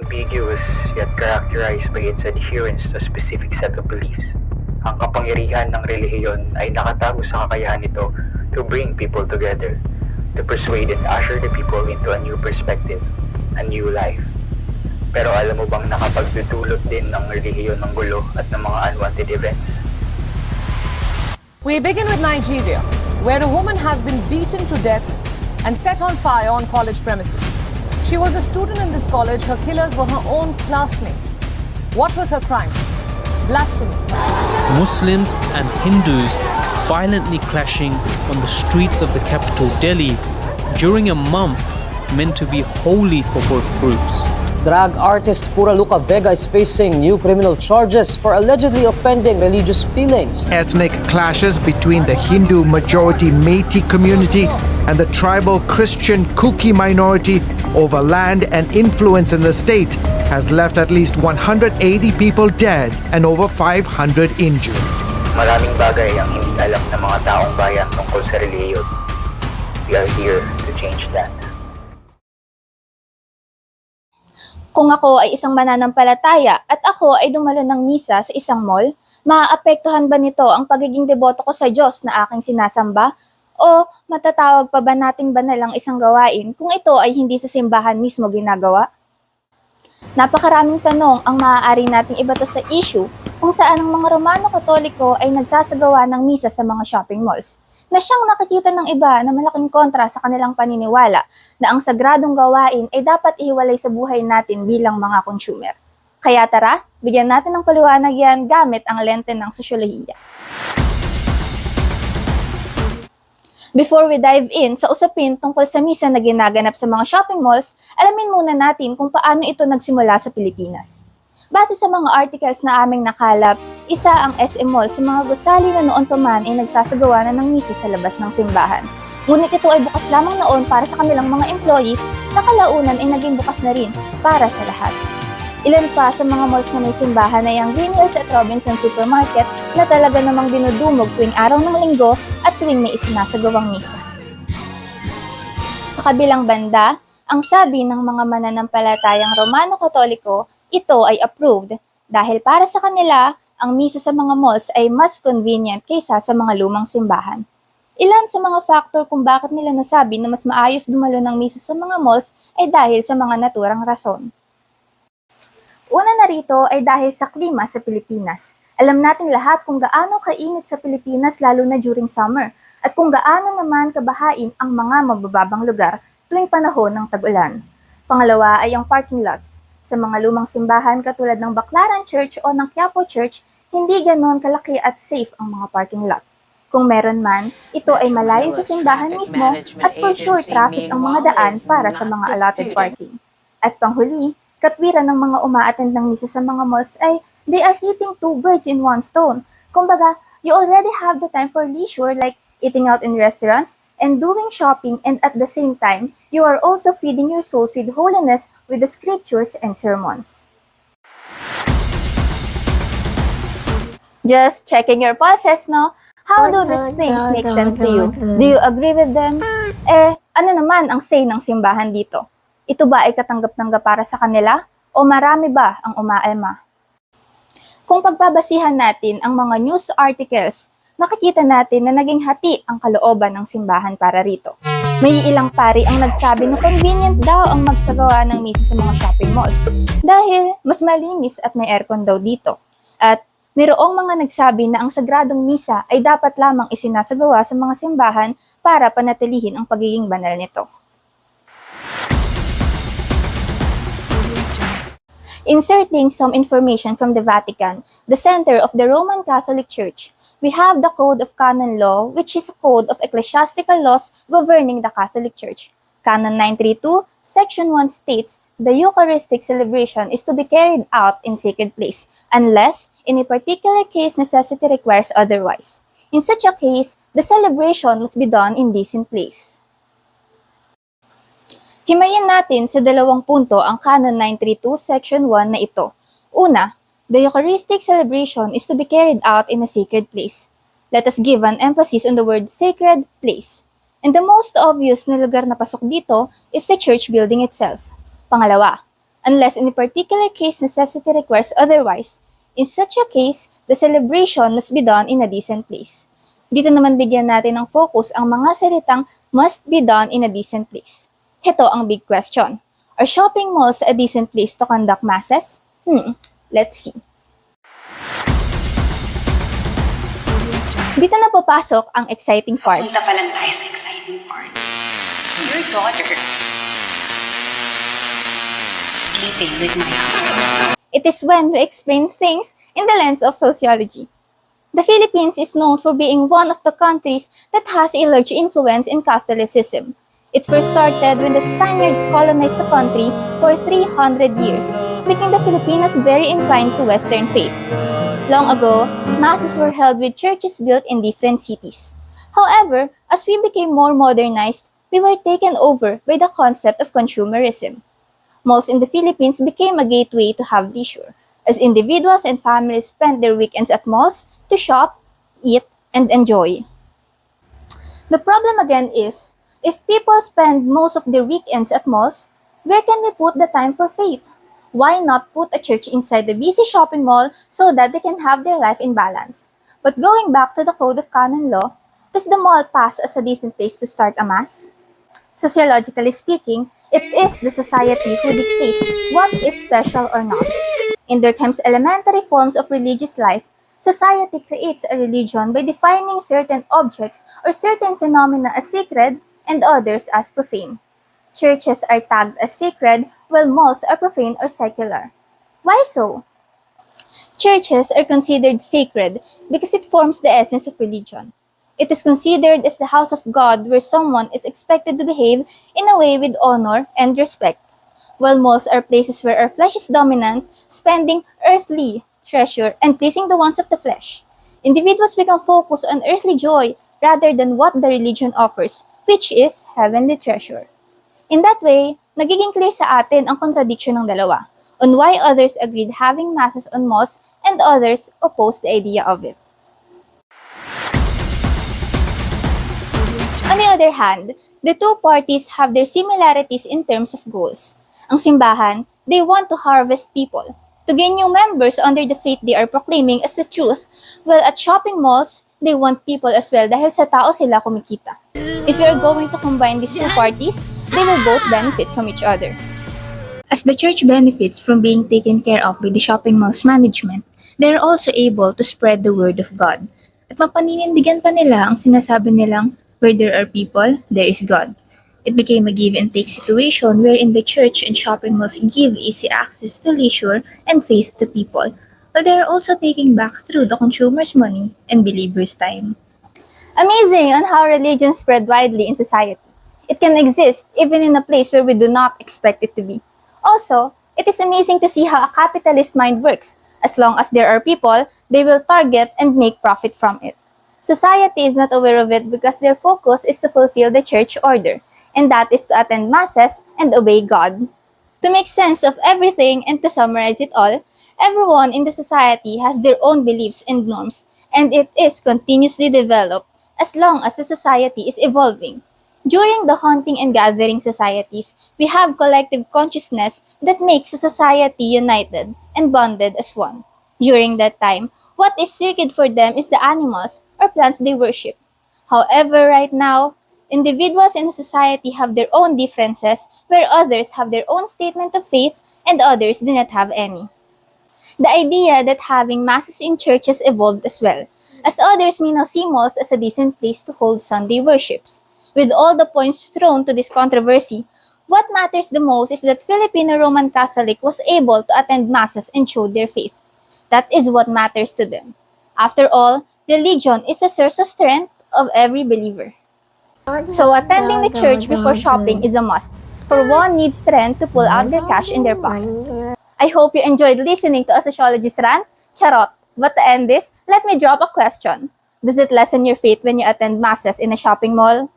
ambiguous yet characterized by its adherence to a specific set of beliefs. Ang kapangyarihan ng relihiyon ay nakatago sa kakayahan nito to bring people together, to persuade and usher the people into a new perspective, a new life. Pero alam mo bang nakapagdudulot din ng relihiyon ng gulo at ng mga unwanted events? We begin with Nigeria, where a woman has been beaten to death and set on fire on college premises. She was a student in this college. Her killers were her own classmates. What was her crime? Blasphemy. Muslims and Hindus violently clashing on the streets of the capital, Delhi, during a month meant to be holy for both groups. Drag artist Puraluka Vega is facing new criminal charges for allegedly offending religious feelings. Ethnic clashes between the Hindu majority Metis community and the tribal Christian Kuki minority over land and influence in the state has left at least 180 people dead and over 500 injured. Maraming bagay ang hindi alam ng mga taong bayan tungkol sa relihiyon. We are here to change that. Kung ako ay isang mananampalataya at ako ay dumalo ng misa sa isang mall, maaapektuhan ba nito ang pagiging deboto ko sa Diyos na aking sinasamba? O matatawag pa ba nating banal ang isang gawain kung ito ay hindi sa simbahan mismo ginagawa? Napakaraming tanong ang maaari nating ibato sa issue kung saan ang mga Romano Katoliko ay nagsasagawa ng misa sa mga shopping malls, na siyang nakikita ng iba na malaking kontra sa kanilang paniniwala na ang sagradong gawain ay dapat ihiwalay sa buhay natin bilang mga consumer. Kaya tara, bigyan natin ng paliwanag yan gamit ang lente ng sosyolohiya. Before we dive in sa usapin tungkol sa misa na ginaganap sa mga shopping malls, alamin muna natin kung paano ito nagsimula sa Pilipinas. Base sa mga articles na aming nakalap, isa ang SM Mall sa mga gusali na noon pa man ay nagsasagawa na ng misa sa labas ng simbahan. Ngunit ito ay bukas lamang noon para sa kanilang mga employees na kalaunan ay naging bukas na rin para sa lahat. Ilan pa sa mga malls na may simbahan ay ang Green Hills at Robinson Supermarket na talaga namang dinudumog tuwing araw ng linggo at tuwing may isinasagawang misa. Sa kabilang banda, ang sabi ng mga mananampalatayang Romano Katoliko, ito ay approved dahil para sa kanila, ang misa sa mga malls ay mas convenient kaysa sa mga lumang simbahan. Ilan sa mga factor kung bakit nila nasabi na mas maayos dumalo ng misa sa mga malls ay dahil sa mga naturang rason. Una na rito ay dahil sa klima sa Pilipinas. Alam nating lahat kung gaano kainit sa Pilipinas lalo na during summer at kung gaano naman kabahain ang mga mabababang lugar tuwing panahon ng tag-ulan. Pangalawa ay ang parking lots. Sa mga lumang simbahan katulad ng Baclaran Church o ng Quiapo Church, hindi ganon kalaki at safe ang mga parking lot. Kung meron man, ito ay malayo sa simbahan mismo at for sure traffic ang mga daan para sa mga allotted parking. At panghuli, katwiran ng mga umaattend ng misa sa mga malls ay they are hitting two birds in one stone. Kumbaga, you already have the time for leisure like eating out in restaurants and doing shopping, and at the same time, you are also feeding your souls with holiness with the scriptures and sermons. Just checking your pulses, no? How do these things make sense to you? Do you agree with them? Ano naman ang say ng simbahan dito? Ito ba ay katanggap-tanggap para sa kanila? O marami ba ang umaalma? Kung pagbabasihan natin ang mga news articles, makikita natin na naging hati ang kalooban ng simbahan para rito. May ilang pari ang nagsabi na convenient daw ang magsagawa ng misa sa mga shopping malls dahil mas malinis at may aircon daw dito. At mayroong mga nagsabi na ang sagradong misa ay dapat lamang isinasagawa sa mga simbahan para panatilihin ang pagiging banal nito. Inserting some information from the Vatican, the center of the Roman Catholic Church, we have the Code of Canon Law, which is a code of ecclesiastical laws governing the Catholic Church. Canon 932, Section 1 states, the Eucharistic celebration is to be carried out in sacred place, unless, in a particular case, necessity requires otherwise. In such a case, the celebration must be done in decent place. Himayin natin sa 2 punto ang Canon 932, Section 1 na ito. Una, the Eucharistic celebration is to be carried out in a sacred place. Let us give an emphasis on the word sacred place. And the most obvious na lugar na pasok dito is the church building itself. Pangalawa, unless in a particular case necessity requires otherwise. In such a case, the celebration must be done in a decent place. Dito naman bigyan natin ng focus ang mga salitang must be done in a decent place. Ito ang big question. Are shopping malls a decent place to conduct masses? Let's see. Dito na papasok ang exciting part. Punta pa lang tayo sa exciting part. Your daughter sleeping with my husband. It is when we explain things in the lens of sociology. The Philippines is known for being one of the countries that has a large influence in Catholicism. It first started when the Spaniards colonized the country for 300 years, making the Filipinos very inclined to Western faith. Long ago, masses were held with churches built in different cities. However, as we became more modernized, we were taken over by the concept of consumerism. Malls in the Philippines became a gateway to have leisure, as individuals and families spent their weekends at malls to shop, eat, and enjoy. The problem again is, if people spend most of their weekends at malls, where can we put the time for faith? Why not put a church inside the busy shopping mall so that they can have their life in balance? But going back to the Code of Canon Law, does the mall pass as a decent place to start a mass? Sociologically speaking, it is the society who dictates what is special or not. In Durkheim's elementary forms of religious life, society creates a religion by defining certain objects or certain phenomena as sacred and others as profane. Churches are tagged as sacred, while malls are profane or secular. Why so? Churches are considered sacred because it forms the essence of religion. It is considered as the house of God where someone is expected to behave in a way with honor and respect, while malls are places where our flesh is dominant, spending earthly treasure and pleasing the wants of the flesh. Individuals become focused on earthly joy rather than what the religion offers, which is heavenly treasure. In that way, nagiging clear sa atin ang contradiction ng dalawa, on why others agreed having masses on malls and others opposed the idea of it. On the other hand, the two parties have their similarities in terms of goals. Ang simbahan, they want to harvest people, to gain new members under the faith they are proclaiming as the truth, while at shopping malls, they want people as well dahil sa tao sila kumikita. If you are going to combine these two parties, they will both benefit from each other. As the church benefits from being taken care of by the shopping mall's management, they are also able to spread the word of God. At mapaninindigan pa nila ang sinasabi nilang, where there are people, there is God. It became a give-and-take situation wherein the church and shopping malls give easy access to leisure and faith to people, while they are also taking back through the consumer's money and believers' time. Amazing on how religion spread widely in society. It can exist even in a place where we do not expect it to be. Also, it is amazing to see how a capitalist mind works. As long as there are people, they will target and make profit from it. Society is not aware of it because their focus is to fulfill the church order, and that is to attend masses and obey God. To make sense of everything and to summarize it all, everyone in the society has their own beliefs and norms, and it is continuously developed as long as the society is evolving. During the hunting and gathering societies, we have collective consciousness that makes a society united and bonded as one. During that time, what is sacred for them is the animals or plants they worship. However, right now, individuals in a society have their own differences, where others have their own statement of faith and others do not have any. The idea that having masses in churches evolved as well, as others may now see malls as a decent place to hold Sunday worships. With all the points thrown to this controversy, what matters the most is that Filipino Roman Catholic was able to attend masses and show their faith. That is what matters to them. After all, religion is a source of strength of every believer. So attending the church before shopping is a must, for one needs strength to pull out their cash in their pockets. I hope you enjoyed listening to a sociologist rant. Charot! But to end this, let me drop a question. Does it lessen your faith when you attend masses in a shopping mall?